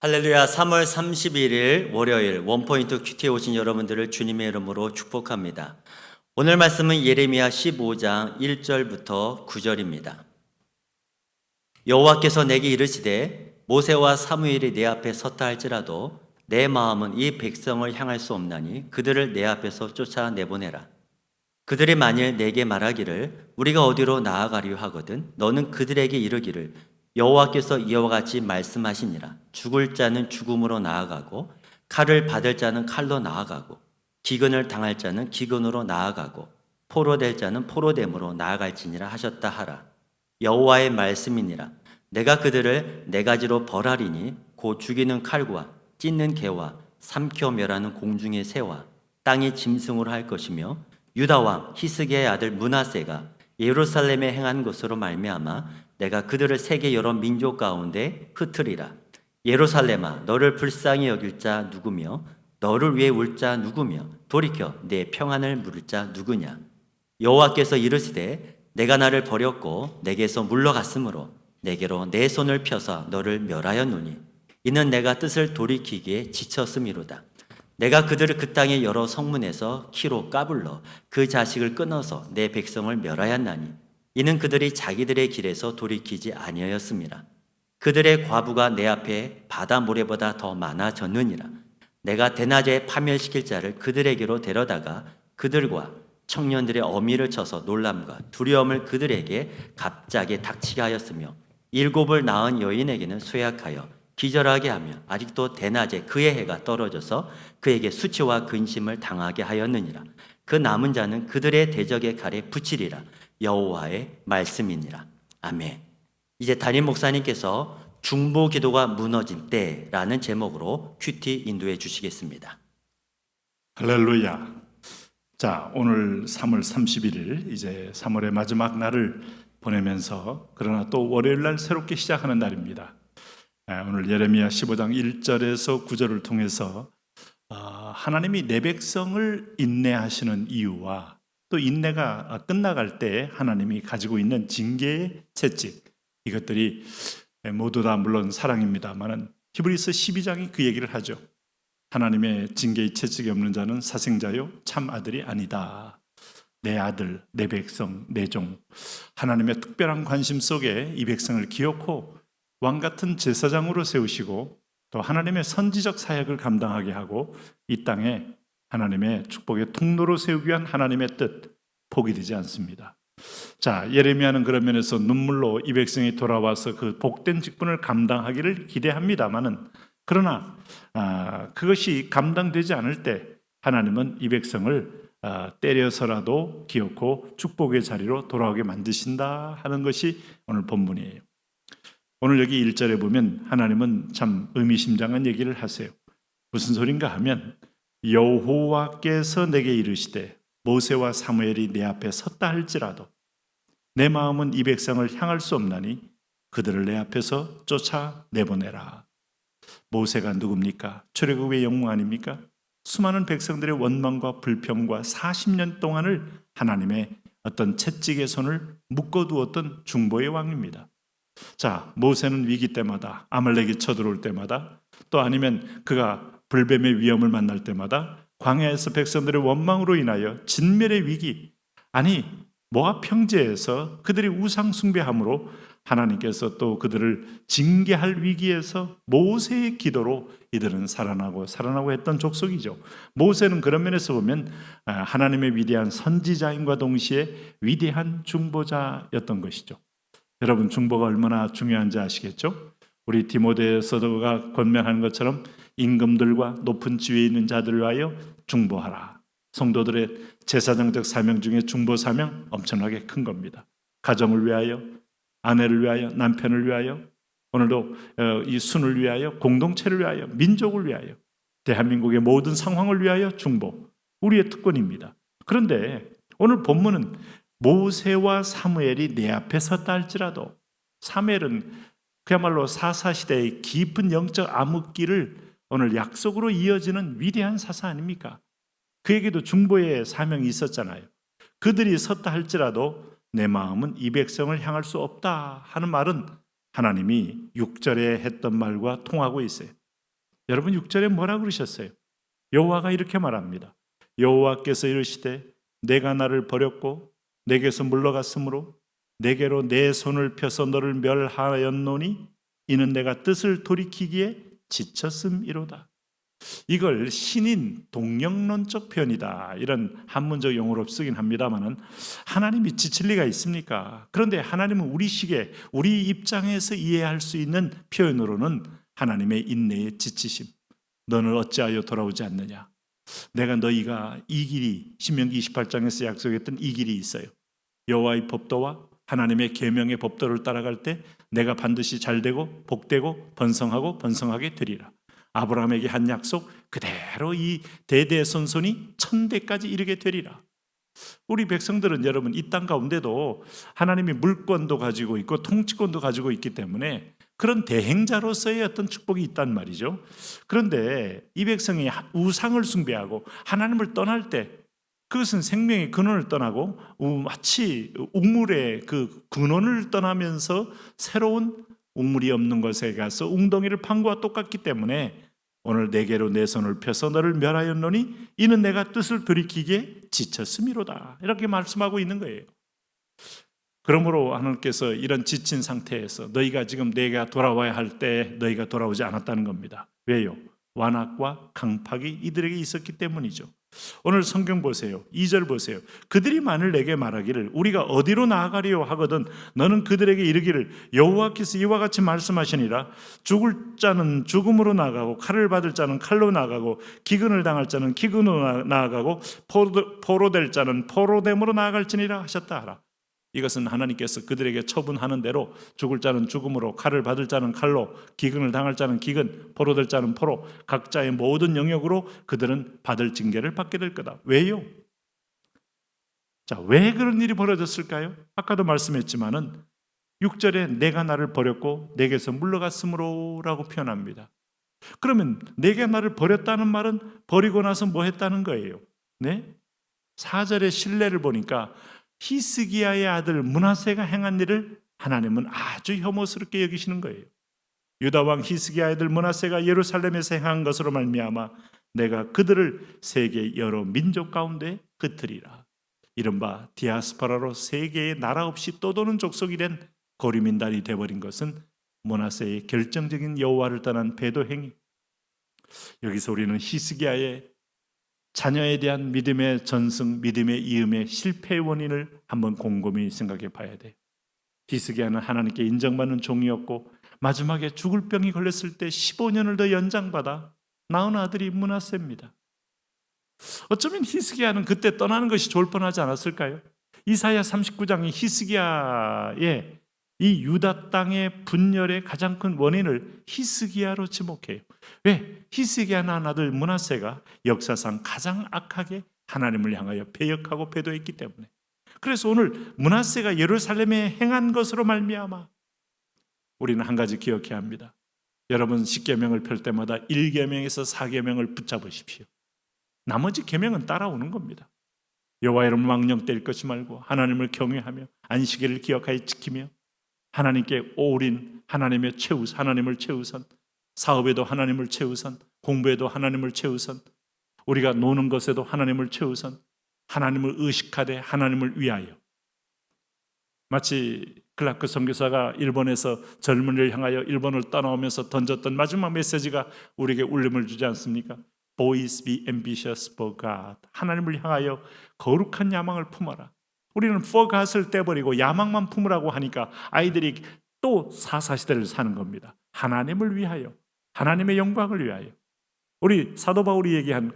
할렐루야. 3월 31일 월요일 원포인트 큐티에 오신 여러분들을 주님의 이름으로 축복합니다. 오늘 말씀은 예레미야 15장 1절부터 9절입니다. 여호와께서 내게 이르시되 모세와 사무엘이 내 앞에 섰다 할지라도 내 마음은 이 백성을 향할 수 없나니 그들을 내 앞에서 쫓아내보내라. 그들이 만일 내게 말하기를 우리가 어디로 나아가려 하거든 너는 그들에게 이르기를 여호와께서 이와 같이 말씀하시니라. 죽을 자는 죽음으로 나아가고 칼을 받을 자는 칼로 나아가고 기근을 당할 자는 기근으로 나아가고 포로될 자는 포로됨으로 나아갈지니라 하셨다 하라. 여호와의 말씀이니라. 내가 그들을 네 가지로 벌하리니 곧 죽이는 칼과 찢는 개와 삼켜 멸하는 공중의 새와 땅의 짐승으로 할 것이며 유다 왕 히스기야의 아들 므낫세가 예루살렘에 행한 것으로 말미암아 내가 그들을 세계 여러 민족 가운데 흩으리라. 예루살렘아 너를 불쌍히 여길 자 누구며 너를 위해 울 자 누구며 돌이켜 내 평안을 물을 자 누구냐. 여호와께서 이르시되 내가 나를 버렸고 내게서 물러갔으므로 내게로 내 손을 펴서 너를 멸하였노니 이는 내가 뜻을 돌이키기에 지쳤음이로다. 내가 그들을 그 땅의 여러 성문에서 키로 까불러 그 자식을 끊어서 내 백성을 멸하였나니 이는 그들이 자기들의 길에서 돌이키지 아니하였습니다. 그들의 과부가 내 앞에 바다 모래보다 더 많아졌느니라. 내가 대낮에 파멸시킬 자를 그들에게로 데려다가 그들과 청년들의 어미를 쳐서 놀람과 두려움을 그들에게 갑자기 닥치게 하였으며 일곱을 낳은 여인에게는 쇠약하여 기절하게 하며 아직도 대낮에 그의 해가 떨어져서 그에게 수치와 근심을 당하게 하였느니라. 그 남은 자는 그들의 대적의 칼에 붙이리라. 여호와의 말씀이니라. 아멘. 이제 담임 목사님께서 중보 기도가 무너질 때라는 제목으로 큐티 인도해 주시겠습니다. 할렐루야. 자, 오늘 3월 31일 이제 3월의 마지막 날을 보내면서 그러나 또 월요일 날 새롭게 시작하는 날입니다. 오늘 예레미야 15장 1절에서 9절을 통해서 하나님이 내 백성을 인내하시는 이유와 또 인내가 끝나갈 때 하나님이 가지고 있는 징계의 채찍, 이것들이 모두 다 물론 사랑입니다만은 히브리서 12장이 그 얘기를 하죠. 하나님의 징계의 채찍이 없는 자는 사생자요 참 아들이 아니다. 내 아들, 내 백성, 내 종, 하나님의 특별한 관심 속에 이 백성을 기어코 왕 같은 제사장으로 세우시고 또 하나님의 선지적 사역을 감당하게 하고 이 땅에 하나님의 축복의 통로로 세우기 위한 하나님의 뜻 포기되지 않습니다. 자, 예레미야는 그런 면에서 눈물로 이 백성이 돌아와서 그 복된 직분을 감당하기를 기대합니다마는 그러나 그것이 감당되지 않을 때 하나님은 이 백성을 때려서라도 기어코 축복의 자리로 돌아오게 만드신다 하는 것이 오늘 본문이에요. 오늘 여기 1절에 보면 하나님은 참 의미심장한 얘기를 하세요. 무슨 소린가 하면 여호와께서 내게 이르시되 모세와 사무엘이 내 앞에 섰다 할지라도 내 마음은 이 백성을 향할 수 없나니 그들을 내 앞에서 쫓아내보내라. 모세가 누굽니까? 출애굽의 영웅 아닙니까? 수많은 백성들의 원망과 불평과 40년 동안을 하나님의 어떤 채찍의 손을 묶어두었던 중보의 왕입니다. 자, 모세는 위기 때마다 아말렉이 쳐들어올 때마다 또 아니면 그가 불뱀의 위험을 만날 때마다 광야에서 백성들의 원망으로 인하여 진멸의 위기, 아니 모압 평지에서 그들이 우상 숭배함으로 하나님께서 또 그들을 징계할 위기에서 모세의 기도로 이들은 살아나고 했던 족속이죠. 모세는 그런 면에서 보면 하나님의 위대한 선지자인과 동시에 위대한 중보자였던 것이죠. 여러분, 중보가 얼마나 중요한지 아시겠죠? 우리 디모데서가 권면하는 것처럼 임금들과 높은 지위에 있는 자들을 위하여 중보하라. 성도들의 제사장적 사명 중에 중보 사명 엄청나게 큰 겁니다. 가정을 위하여, 아내를 위하여, 남편을 위하여, 오늘도 이 순을 위하여, 공동체를 위하여, 민족을 위하여, 대한민국의 모든 상황을 위하여 중보, 우리의 특권입니다. 그런데 오늘 본문은 모세와 사무엘이 내 앞에 섰다 할지라도, 사무엘은 그야말로 사사시대의 깊은 영적 암흑기를 오늘 약속으로 이어지는 위대한 사사 아닙니까? 그에게도 중보의 사명이 있었잖아요. 그들이 섰다 할지라도 내 마음은 이 백성을 향할 수 없다 하는 말은 하나님이 6절에 했던 말과 통하고 있어요. 여러분 6절에 뭐라 그러셨어요? 여호와가 이렇게 말합니다. 여호와께서 이르시되 내가 나를 버렸고 내게서 물러갔으므로 내게로 내 손을 펴서 너를 멸하였노니 이는 내가 뜻을 돌이키기에 지쳤음이로다. 이걸 신인 동력론적 표현이다, 이런 한문적 용어로 쓰긴 합니다만은 하나님이 지칠 리가 있습니까? 그런데 하나님은 우리 시기에 우리 입장에서 이해할 수 있는 표현으로는 하나님의 인내의 지치심, 너는 어찌하여 돌아오지 않느냐, 내가 너희가 이 길이, 신명기 28장에서 약속했던 이 길이 있어요. 여호와의 법도와 하나님의 계명의 법도를 따라갈 때 내가 반드시 잘되고 복되고 번성하고 번성하게 되리라. 아브라함에게 한 약속 그대로 이 대대손손이 천대까지 이르게 되리라. 우리 백성들은 여러분 이 땅 가운데도 하나님이 물권도 가지고 있고 통치권도 가지고 있기 때문에 그런 대행자로서의 어떤 축복이 있단 말이죠. 그런데 이 백성이 우상을 숭배하고 하나님을 떠날 때 그것은 생명의 근원을 떠나고 마치 웅물의 그 근원을 떠나면서 새로운 웅물이 없는 곳에 가서 웅덩이를 판 것과 똑같기 때문에 오늘 내게로 내 손을 펴서 너를 멸하였노니 이는 내가 뜻을 돌이키기에 지쳤음이로다, 이렇게 말씀하고 있는 거예요. 그러므로 하나님께서 이런 지친 상태에서 너희가 지금 내가 돌아와야 할 때 너희가 돌아오지 않았다는 겁니다. 왜요? 완악과 강팍이 이들에게 있었기 때문이죠. 오늘 성경 보세요. 2절 보세요. 그들이 만일 내게 말하기를 우리가 어디로 나아가리요 하거든 너는 그들에게 이르기를 여호와께서 이와 같이 말씀하시니라. 죽을 자는 죽음으로 나아가고 칼을 받을 자는 칼로 나아가고 기근을 당할 자는 기근으로 나아가고 포로될 자는 포로됨으로 나아갈지니라 하셨다 하라. 이것은 하나님께서 그들에게 처분하는 대로 죽을 자는 죽음으로, 칼을 받을 자는 칼로, 기근을 당할 자는 기근, 포로될 자는 포로, 각자의 모든 영역으로 그들은 받을 징계를 받게 될 거다. 왜요? 자, 왜 그런 일이 벌어졌을까요? 아까도 말씀했지만은 6절에 내가 나를 버렸고 내게서 물러갔으므로 라고 표현합니다. 그러면 내가 나를 버렸다는 말은 버리고 나서 뭐 했다는 거예요? 네? 4절의 신뢰를 보니까 히스기야의 아들 므낫세가 행한 일을 하나님은 아주 혐오스럽게 여기시는 거예요. 유다 왕 히스기야의 아들 므낫세가 예루살렘에서 행한 것으로 말미암아 내가 그들을 세계 여러 민족 가운데 흩으리라. 이른바 디아스포라로 세계의 나라 없이 떠도는 족속이 된 고리민단이 되어버린 것은 므낫세의 결정적인 여호와를 떠난 배도 행위. 여기서 우리는 히스기야의 자녀에 대한 믿음의 전승, 믿음의 이음의 실패의 원인을 한번 곰곰이 생각해 봐야 돼요. 히스기야는 하나님께 인정받는 종이었고 마지막에 죽을 병이 걸렸을 때 15년을 더 연장받아 낳은 아들이 므낫세입니다. 어쩌면 히스기야는 그때 떠나는 것이 좋을 뻔하지 않았을까요? 이사야 39장이 히스기야의 이 유다 땅의 분열의 가장 큰 원인을 히스기야로 지목해요. 왜? 히스기야 낳은 아들 므낫세가 역사상 가장 악하게 하나님을 향하여 배역하고 배도했기 때문에. 그래서 오늘 므낫세가 예루살렘에 행한 것으로 말미암아 우리는 한 가지 기억해야 합니다. 여러분 10계명을 펼 때마다 1계명에서 4계명을 붙잡으십시오. 나머지 계명은 따라오는 겁니다. 여호와 이름을 망령 때릴 것이 말고 하나님을 경외하며 안식일을 기억하여 지키며 하나님께 올인, 하나님의 최우선, 하나님을 최우선, 사업에도 하나님을 최우선, 공부에도 하나님을 최우선, 우리가 노는 것에도 하나님을 최우선, 하나님을 의식하되 하나님을 위하여. 마치 클라크 선교사가 일본에서 젊은이를 향하여 일본을 떠나오면서 던졌던 마지막 메시지가 우리에게 울림을 주지 않습니까? Boys be ambitious for God. 하나님을 향하여 거룩한 야망을 품어라. 우리는 for God을 떼버리고 야망만 품으라고 하니까 아이들이 또 사사시대를 사는 겁니다. 하나님을 위하여, 하나님의 영광을 위하여. 우리 사도 바울이 얘기한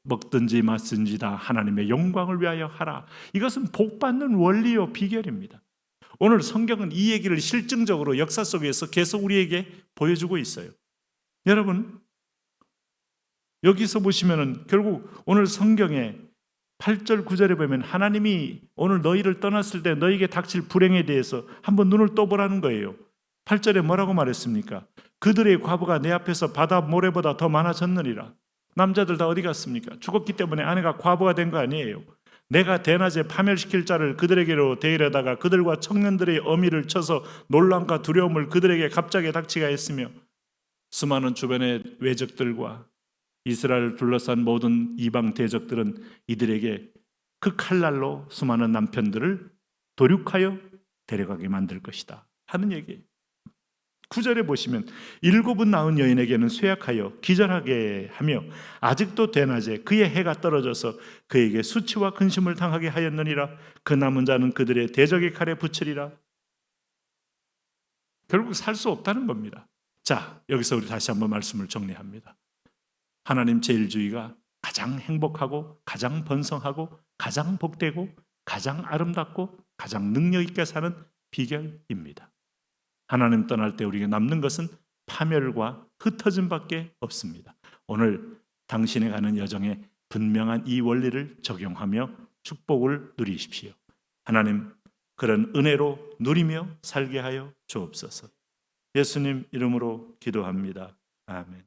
먹든지 마든지 다 하나님의 영광을 위하여 하라. 이것은 복받는 원리요 비결입니다. 오늘 성경은 이 얘기를 실증적으로 역사 속에서 계속 우리에게 보여주고 있어요. 여러분 여기서 보시면은 결국 오늘 성경에 8절 9절에 보면 하나님이 오늘 너희를 떠났을 때 너희에게 닥칠 불행에 대해서 한번 눈을 떠보라는 거예요. 8절에 뭐라고 말했습니까? 그들의 과부가 내 앞에서 바다 모래보다 더 많아졌느니라. 남자들 다 어디 갔습니까? 죽었기 때문에 아내가 과부가 된 거 아니에요. 내가 대낮에 파멸시킬 자를 그들에게로 데리려다가 그들과 청년들의 어미를 쳐서 놀람과 두려움을 그들에게 갑자기 닥치게 했으며 수많은 주변의 외적들과 이스라엘을 둘러싼 모든 이방 대적들은 이들에게 그 칼날로 수많은 남편들을 도륙하여 데려가게 만들 것이다 하는 얘기예요. 9절에 보시면 7은 낳은 여인에게는 쇠약하여 기절하게 하며 아직도 대낮에 그의 해가 떨어져서 그에게 수치와 근심을 당하게 하였느니라. 그 남은 자는 그들의 대적의 칼에 붙이리라. 결국 살 수 없다는 겁니다. 자, 여기서 우리 다시 한번 말씀을 정리합니다. 하나님 제일주의가 가장 행복하고 가장 번성하고 가장 복되고 가장 아름답고 가장 능력 있게 사는 비결입니다. 하나님 떠날 때 우리에게 남는 것은 파멸과 흩어짐밖에 없습니다. 오늘 당신의 가는 여정에 분명한 이 원리를 적용하며 축복을 누리십시오. 하나님 그런 은혜로 누리며 살게 하여 주옵소서. 예수님 이름으로 기도합니다. 아멘.